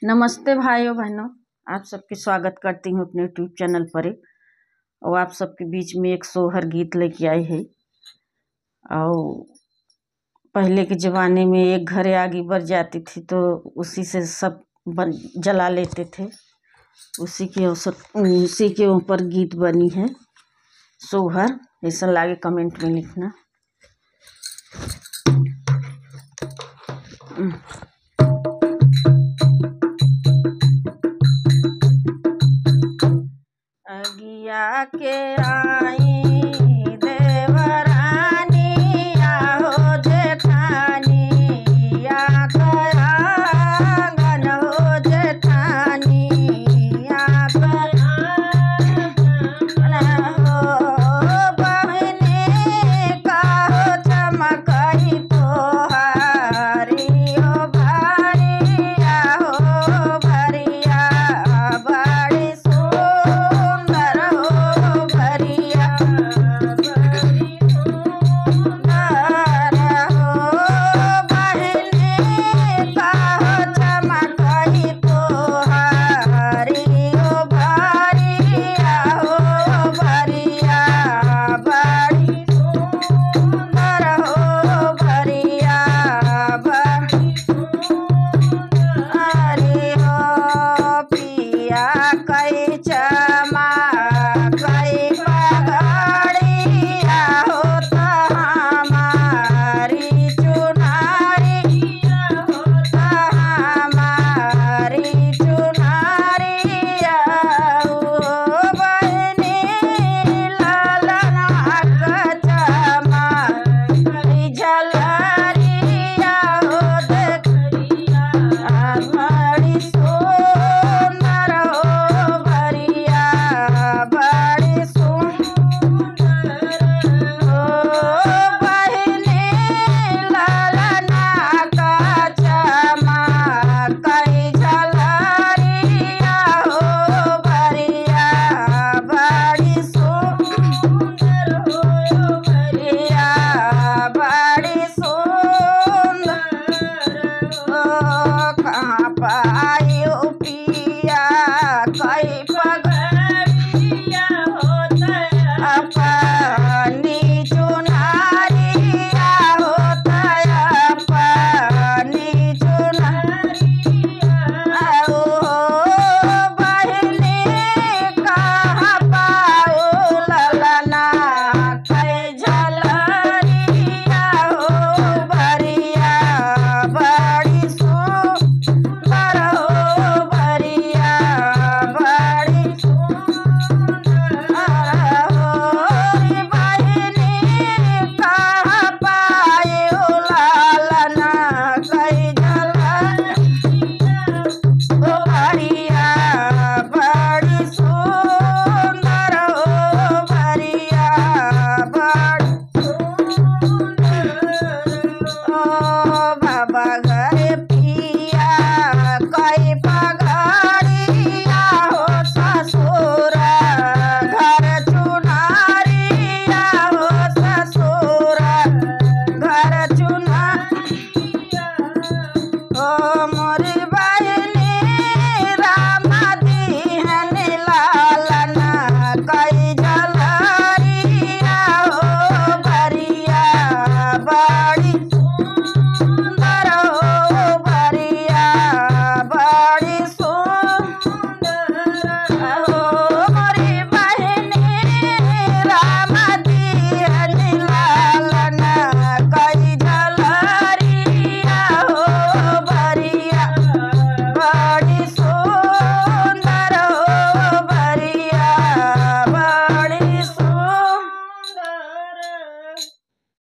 नमस्ते भाइयों बहनों, आप सबके स्वागत करती हूँ अपने यूट्यूब चैनल पर। और आप सबके बीच में एक सोहर गीत लेके आई है। और पहले के ज़माने में एक घरे आग बर जाती थी तो उसी से सब जला लेते थे। उसी के ऊपर गीत बनी है सोहर। ऐसा लागे कमेंट में लिखना।